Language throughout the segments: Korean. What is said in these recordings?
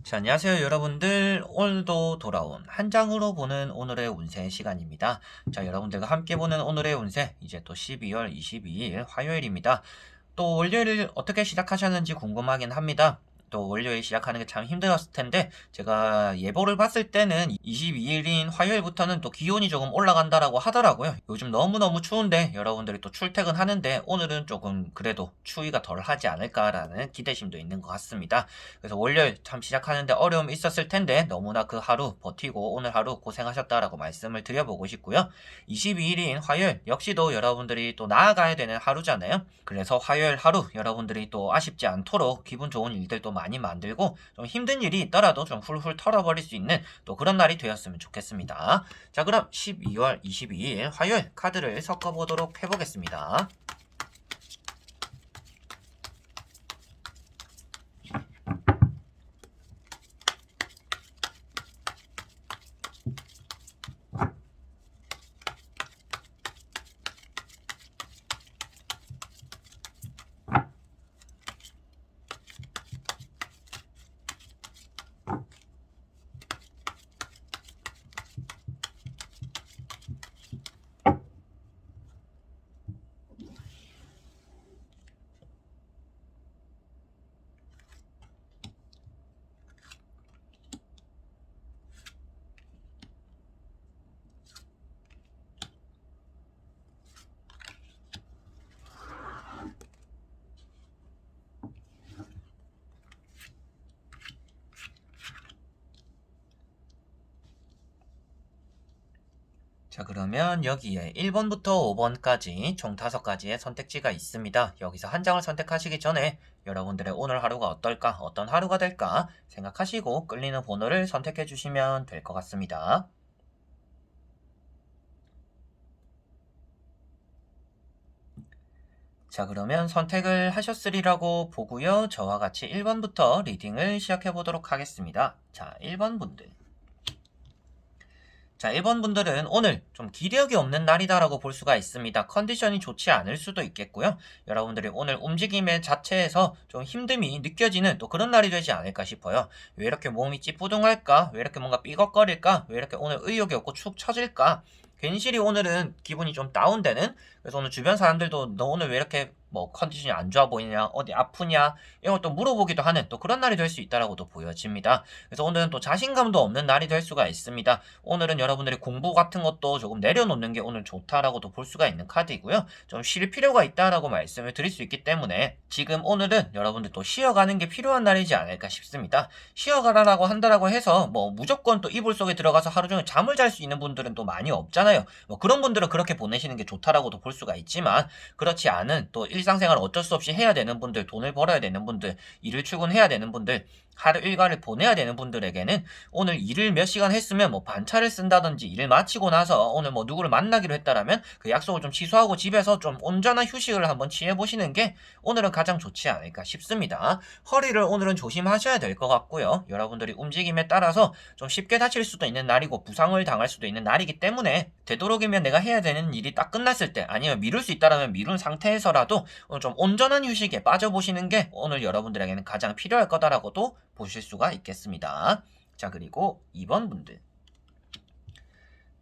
자, 안녕하세요, 여러분들. 오늘도 돌아온 한 장으로 보는 오늘의 운세 시간입니다. 자, 여러분들과 함께 보는 오늘의 운세, 이제 또 12월 22일 화요일입니다. 또 월요일을 어떻게 시작하셨는지 궁금하긴 합니다. 또 월요일 시작하는 게 참 힘들었을 텐데, 제가 예보를 봤을 때는 22일인 화요일부터는 또 기온이 조금 올라간다라고 하더라고요. 요즘 너무너무 추운데 여러분들이 또 출퇴근하는데 오늘은 조금 그래도 추위가 덜 하지 않을까라는 기대심도 있는 것 같습니다. 그래서 월요일 참 시작하는데 어려움이 있었을 텐데 너무나 그 하루 버티고 오늘 하루 고생하셨다라고 말씀을 드려보고 싶고요. 22일인 화요일 역시도 여러분들이 또 나아가야 되는 하루잖아요. 그래서 화요일 하루 여러분들이 또 아쉽지 않도록 기분 좋은 일들도 많이 만들고 좀 힘든 일이 있더라도 좀 훌훌 털어버릴 수 있는 또 그런 날이 되었으면 좋겠습니다. 자, 그럼 12월 22일 화요일 카드를 섞어보도록 해보겠습니다. 자, 그러면 여기에 1번부터 5번까지 총 5가지의 선택지가 있습니다. 여기서 한 장을 선택하시기 전에 여러분들의 오늘 하루가 어떨까, 어떤 하루가 될까 생각하시고 끌리는 번호를 선택해 주시면 될 것 같습니다. 자, 그러면 선택을 하셨으리라고 보고요. 저와 같이 1번부터 리딩을 시작해 보도록 하겠습니다. 자, 1번 분들. 자, 1번 분들은 오늘 좀 기력이 없는 날이다라고 볼 수가 있습니다. 컨디션이 좋지 않을 수도 있겠고요. 여러분들이 오늘 움직임의 자체에서 좀 힘듦이 느껴지는 또 그런 날이 되지 않을까 싶어요. 왜 이렇게 몸이 찌뿌둥할까? 왜 이렇게 뭔가 삐걱거릴까? 왜 이렇게 오늘 의욕이 없고 축 처질까? 괜시리 오늘은 기분이 좀 다운되는, 그래서 오늘 주변 사람들도 너 오늘 왜 이렇게 뭐 컨디션이 안 좋아 보이냐, 어디 아프냐, 이런 것도 물어보기도 하는 또 그런 날이 될 수 있다라고도 보여집니다. 그래서 오늘은 또 자신감도 없는 날이 될 수가 있습니다. 오늘은 여러분들이 공부 같은 것도 조금 내려놓는 게 오늘 좋다라고도 볼 수가 있는 카드이고요. 좀 쉴 필요가 있다라고 말씀을 드릴 수 있기 때문에 지금 오늘은 여러분들 또 쉬어가는 게 필요한 날이지 않을까 싶습니다. 쉬어가라라고 한다라고 해서 뭐 무조건 또 이불 속에 들어가서 하루 종일 잠을 잘 수 있는 분들은 또 많이 없잖아요. 뭐 그런 분들은 그렇게 보내시는 게 좋다라고도 볼 수가 있지만, 그렇지 않은 또 일상생활 어쩔 수 없이 해야 되는 분들, 돈을 벌어야 되는 분들, 일을 출근해야 되는 분들, 하루 일과를 보내야 되는 분들에게는 오늘 일을 몇 시간 했으면 뭐 반차를 쓴다든지 일을 마치고 나서 오늘 뭐 누구를 만나기로 했다라면 그 약속을 좀 취소하고 집에서 좀 온전한 휴식을 한번 취해보시는 게 오늘은 가장 좋지 않을까 싶습니다. 허리를 오늘은 조심하셔야 될 것 같고요. 여러분들이 움직임에 따라서 좀 쉽게 다칠 수도 있는 날이고 부상을 당할 수도 있는 날이기 때문에 되도록이면 내가 해야 되는 일이 딱 끝났을 때, 아니면 미룰 수 있다라면 미룬 상태에서라도 오늘 좀 온전한 휴식에 빠져보시는 게 오늘 여러분들에게는 가장 필요할 거다라고도 보실 수가 있겠습니다. 자, 그리고 2번 분들.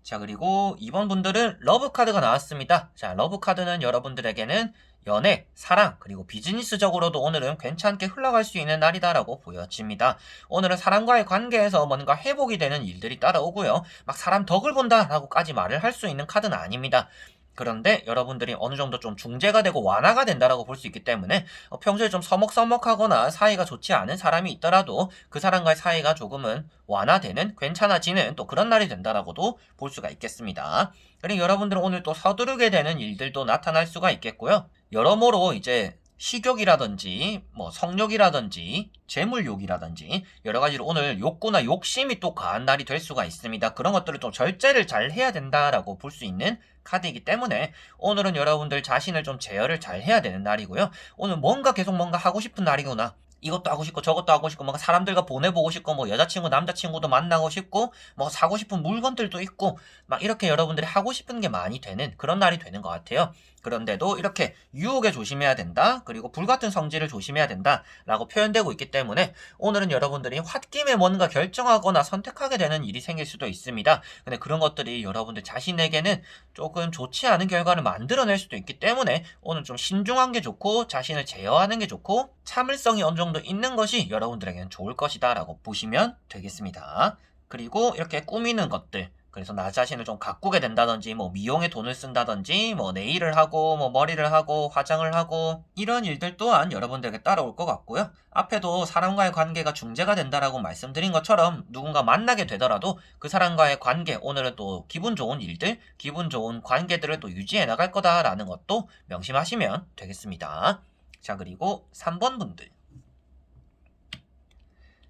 자, 그리고 2번 분들은 러브 카드가 나왔습니다. 자, 러브 카드는 여러분들에게는 연애, 사랑, 그리고 비즈니스적으로도 오늘은 괜찮게 흘러갈 수 있는 날이다라고 보여집니다. 오늘은 사람과의 관계에서 뭔가 회복이 되는 일들이 따라오고요. 막 사람 덕을 본다라고까지 말을 할 수 있는 카드는 아닙니다. 그런데 여러분들이 어느 정도 좀 중재가 되고 완화가 된다라고 볼 수 있기 때문에 평소에 좀 서먹서먹하거나 사이가 좋지 않은 사람이 있더라도 그 사람과의 사이가 조금은 완화되는, 괜찮아지는 또 그런 날이 된다라고도 볼 수가 있겠습니다. 그리고 여러분들은 오늘 또 서두르게 되는 일들도 나타날 수가 있겠고요. 여러모로 이제 식욕이라든지 뭐 성욕이라든지 재물욕이라든지 여러 가지로 오늘 욕구나 욕심이 또 과한 날이 될 수가 있습니다. 그런 것들을 좀 절제를 잘 해야 된다라고 볼 수 있는 카드이기 때문에 오늘은 여러분들 자신을 좀 제어를 잘 해야 되는 날이고요. 오늘 뭔가 계속 뭔가 하고 싶은 날이구나. 이것도 하고 싶고 저것도 하고 싶고 뭔가 사람들과 보내보고 싶고 뭐 여자친구 남자친구도 만나고 싶고 뭐 사고 싶은 물건들도 있고 막 이렇게 여러분들이 하고 싶은 게 많이 되는 그런 날이 되는 것 같아요. 그런데도 이렇게 유혹에 조심해야 된다. 그리고 불같은 성질을 조심해야 된다. 라고 표현되고 있기 때문에 오늘은 여러분들이 홧김에 뭔가 결정하거나 선택하게 되는 일이 생길 수도 있습니다. 근데 그런 것들이 여러분들 자신에게는 조금 좋지 않은 결과를 만들어낼 수도 있기 때문에 오늘 좀 신중한 게 좋고 자신을 제어하는 게 좋고 참을성이 어느 정도 있는 것이 여러분들에게는 좋을 것이다 라고 보시면 되겠습니다. 그리고 이렇게 꾸미는 것들, 그래서 나 자신을 좀 가꾸게 된다든지 뭐 미용에 돈을 쓴다든지 뭐 네일을 하고 뭐 머리를 하고 화장을 하고 이런 일들 또한 여러분들에게 따라올 것 같고요. 앞에도 사람과의 관계가 중재가 된다라고 말씀드린 것처럼 누군가 만나게 되더라도 그 사람과의 관계, 오늘은 또 기분 좋은 일들, 기분 좋은 관계들을 또 유지해 나갈 거다라는 것도 명심하시면 되겠습니다. 자, 그리고 3번 분들.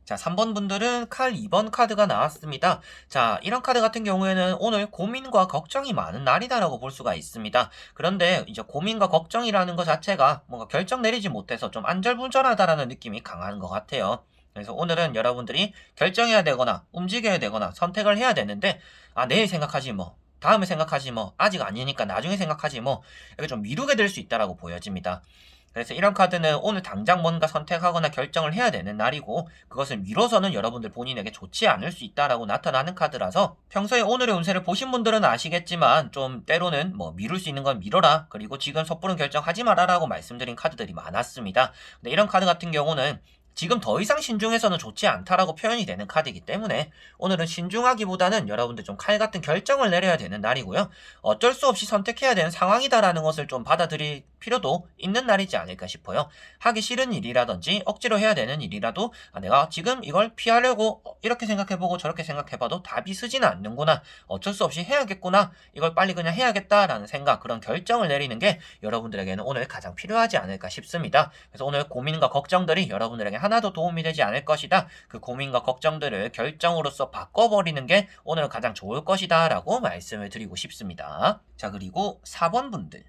자, 3번 분들은 칼 2번 카드가 나왔습니다. 자, 이런 카드 같은 경우에는 오늘 고민과 걱정이 많은 날이다라고 볼 수가 있습니다. 그런데 이제 고민과 걱정이라는 것 자체가 뭔가 결정 내리지 못해서 좀 안절부절하다라는 느낌이 강한 것 같아요. 그래서 오늘은 여러분들이 결정해야 되거나 움직여야 되거나 선택을 해야 되는데, 아, 내일 생각하지 뭐. 다음에 생각하지 뭐. 아직 아니니까 나중에 생각하지 뭐. 이렇게 좀 미루게 될 수 있다라고 보여집니다. 그래서 이런 카드는 오늘 당장 뭔가 선택하거나 결정을 해야 되는 날이고 그것을 미뤄서는 여러분들 본인에게 좋지 않을 수 있다라고 나타나는 카드라서 평소에 오늘의 운세를 보신 분들은 아시겠지만 좀 때로는 뭐 미룰 수 있는 건 미뤄라, 그리고 지금 섣부른 결정하지 마라라고 말씀드린 카드들이 많았습니다. 근데 이런 카드 같은 경우는 지금 더 이상 신중해서는 좋지 않다라고 표현이 되는 카드이기 때문에 오늘은 신중하기보다는 여러분들 좀 칼 같은 결정을 내려야 되는 날이고요. 어쩔 수 없이 선택해야 되는 상황이다라는 것을 좀 받아들일 필요도 있는 날이지 않을까 싶어요. 하기 싫은 일이라든지 억지로 해야 되는 일이라도 내가 지금 이걸 피하려고 이렇게 생각해보고 저렇게 생각해봐도 답이 쓰지는 않는구나. 어쩔 수 없이 해야겠구나. 이걸 빨리 그냥 해야겠다라는 생각, 그런 결정을 내리는 게 여러분들에게는 오늘 가장 필요하지 않을까 싶습니다. 그래서 오늘 고민과 걱정들이 여러분들에게 하나도 도움이 되지 않을 것이다. 그 고민과 걱정들을 결정으로서 바꿔버리는 게 오늘 가장 좋을 것이다 라고 말씀을 드리고 싶습니다. 자, 그리고 4번 분들.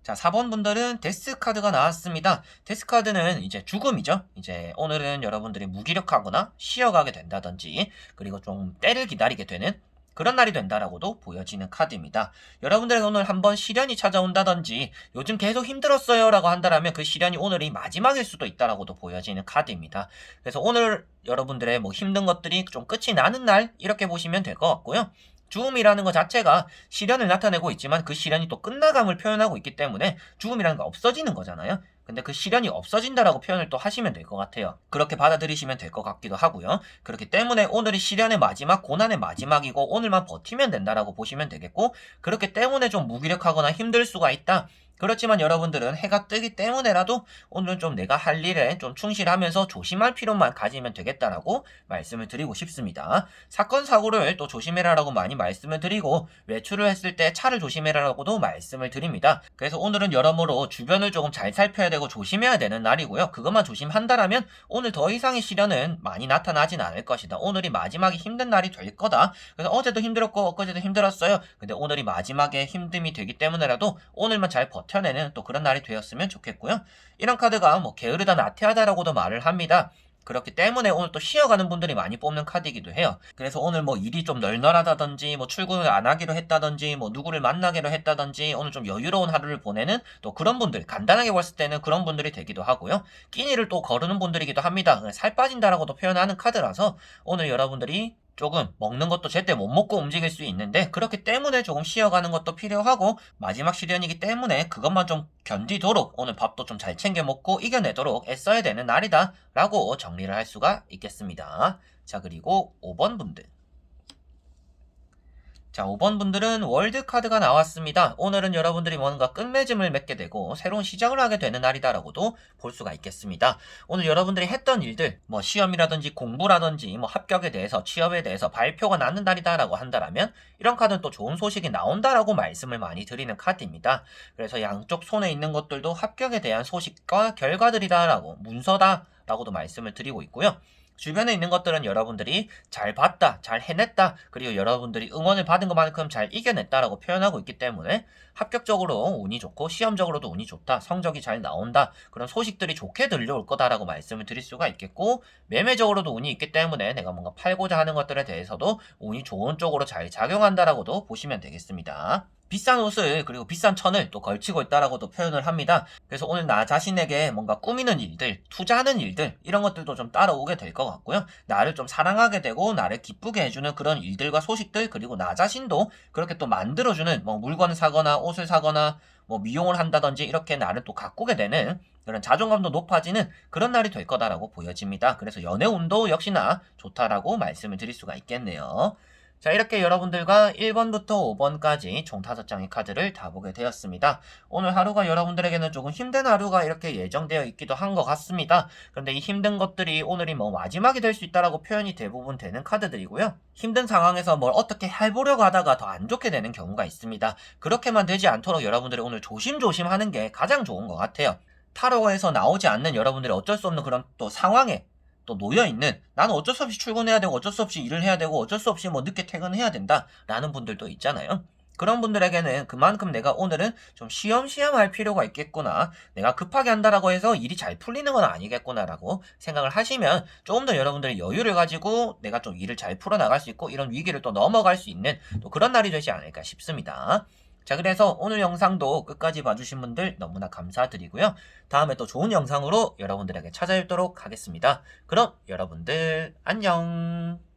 자, 4번 분들은 데스 카드가 나왔습니다. 데스 카드는 이제 죽음이죠. 이제 오늘은 여러분들이 무기력하거나 쉬어가게 된다든지 그리고 좀 때를 기다리게 되는 그런 날이 된다라고도 보여지는 카드입니다. 여러분들에게 오늘 한번 시련이 찾아온다든지 요즘 계속 힘들었어요 라고 한다면 그 시련이 오늘이 마지막일 수도 있다라고도 보여지는 카드입니다. 그래서 오늘 여러분들의 뭐 힘든 것들이 좀 끝이 나는 날 이렇게 보시면 될 것 같고요. 죽음이라는 것 자체가 시련을 나타내고 있지만 그 시련이 또 끝나감을 표현하고 있기 때문에 죽음이라는 게 없어지는 거잖아요. 근데 그 시련이 없어진다라고 표현을 또 하시면 될 것 같아요. 그렇게 받아들이시면 될 것 같기도 하고요. 그렇기 때문에 오늘이 시련의 마지막, 고난의 마지막이고 오늘만 버티면 된다라고 보시면 되겠고, 그렇기 때문에 좀 무기력하거나 힘들 수가 있다. 그렇지만 여러분들은 해가 뜨기 때문에라도 오늘은 좀 내가 할 일에 좀 충실하면서 조심할 필요만 가지면 되겠다라고 말씀을 드리고 싶습니다. 사건 사고를 또 조심해라라고 많이 말씀을 드리고 외출을 했을 때 차를 조심해라라고도 말씀을 드립니다. 그래서 오늘은 여러모로 주변을 조금 잘 살펴야 되고 조심해야 되는 날이고요. 그것만 조심한다라면 오늘 더 이상의 시련은 많이 나타나진 않을 것이다. 오늘이 마지막에 힘든 날이 될 거다. 그래서 어제도 힘들었고 엊그제도 힘들었어요. 근데 오늘이 마지막에 힘듦이 되기 때문에라도 오늘만 잘 버텨내는 또 그런 날이 되었으면 좋겠고요. 이런 카드가 뭐 게으르다 나태하다라고도 말을 합니다. 그렇기 때문에 오늘 또 쉬어가는 분들이 많이 뽑는 카드이기도 해요. 그래서 오늘 뭐 일이 좀 널널하다든지 뭐 출근을 안 하기로 했다든지 뭐 누구를 만나기로 했다든지 오늘 좀 여유로운 하루를 보내는 또 그런 분들, 간단하게 봤을 때는 그런 분들이 되기도 하고요. 끼니를 또 거르는 분들이기도 합니다. 살 빠진다라고도 표현하는 카드라서 오늘 여러분들이 조금 먹는 것도 제때 못 먹고 움직일 수 있는데 그렇기 때문에 조금 쉬어가는 것도 필요하고 마지막 시련이기 때문에 그것만 좀 견디도록 오늘 밥도 좀 잘 챙겨 먹고 이겨내도록 애써야 되는 날이다 라고 정리를 할 수가 있겠습니다. 자, 그리고 5번 분들. 자, 5번 분들은 월드카드가 나왔습니다. 오늘은 여러분들이 뭔가 끝맺음을 맺게 되고 새로운 시작을 하게 되는 날이다라고도 볼 수가 있겠습니다. 오늘 여러분들이 했던 일들, 뭐 시험이라든지 공부라든지 뭐 합격에 대해서 취업에 대해서 발표가 나는 날이다라고 한다라면 이런 카드는 또 좋은 소식이 나온다라고 말씀을 많이 드리는 카드입니다. 그래서 양쪽 손에 있는 것들도 합격에 대한 소식과 결과들이다라고, 문서다라고도 말씀을 드리고 있고요. 주변에 있는 것들은 여러분들이 잘 봤다, 잘 해냈다, 그리고 여러분들이 응원을 받은 것만큼 잘 이겨냈다라고 표현하고 있기 때문에 합격적으로 운이 좋고 시험적으로도 운이 좋다, 성적이 잘 나온다, 그런 소식들이 좋게 들려올 거다라고 말씀을 드릴 수가 있겠고, 매매적으로도 운이 있기 때문에 내가 뭔가 팔고자 하는 것들에 대해서도 운이 좋은 쪽으로 잘 작용한다라고도 보시면 되겠습니다. 비싼 옷을 그리고 비싼 천을 또 걸치고 있다라고도 표현을 합니다. 그래서 오늘 나 자신에게 뭔가 꾸미는 일들, 투자하는 일들 이런 것들도 좀 따라오게 될 것 같고요. 나를 좀 사랑하게 되고 나를 기쁘게 해주는 그런 일들과 소식들 그리고 나 자신도 그렇게 또 만들어주는 뭐 물건을 사거나 옷을 사거나 뭐 미용을 한다든지 이렇게 나를 또 가꾸게 되는 그런 자존감도 높아지는 그런 날이 될 거다라고 보여집니다. 그래서 연애 운도 역시나 좋다라고 말씀을 드릴 수가 있겠네요. 자, 이렇게 여러분들과 1번부터 5번까지 총 5장의 카드를 다 보게 되었습니다. 오늘 하루가 여러분들에게는 조금 힘든 하루가 이렇게 예정되어 있기도 한 것 같습니다. 그런데 이 힘든 것들이 오늘이 뭐 마지막이 될 수 있다라고 표현이 대부분 되는 카드들이고요. 힘든 상황에서 뭘 어떻게 해보려고 하다가 더 안 좋게 되는 경우가 있습니다. 그렇게만 되지 않도록 여러분들이 오늘 조심조심 하는 게 가장 좋은 것 같아요. 타로에서 나오지 않는 여러분들이 어쩔 수 없는 그런 또 상황에 또 놓여있는 나는 어쩔 수 없이 출근해야 되고 어쩔 수 없이 일을 해야 되고 어쩔 수 없이 뭐 늦게 퇴근해야 된다 라는 분들도 있잖아요. 그런 분들에게는 그만큼 내가 오늘은 좀 쉬엄쉬엄 할 필요가 있겠구나, 내가 급하게 한다라고 해서 일이 잘 풀리는 건 아니겠구나 라고 생각을 하시면 조금 더 여러분들이 여유를 가지고 내가 좀 일을 잘 풀어나갈 수 있고 이런 위기를 또 넘어갈 수 있는 또 그런 날이 되지 않을까 싶습니다. 자, 그래서 오늘 영상도 끝까지 봐주신 분들 너무나 감사드리고요. 다음에 또 좋은 영상으로 여러분들에게 찾아뵙도록 하겠습니다. 그럼 여러분들 안녕.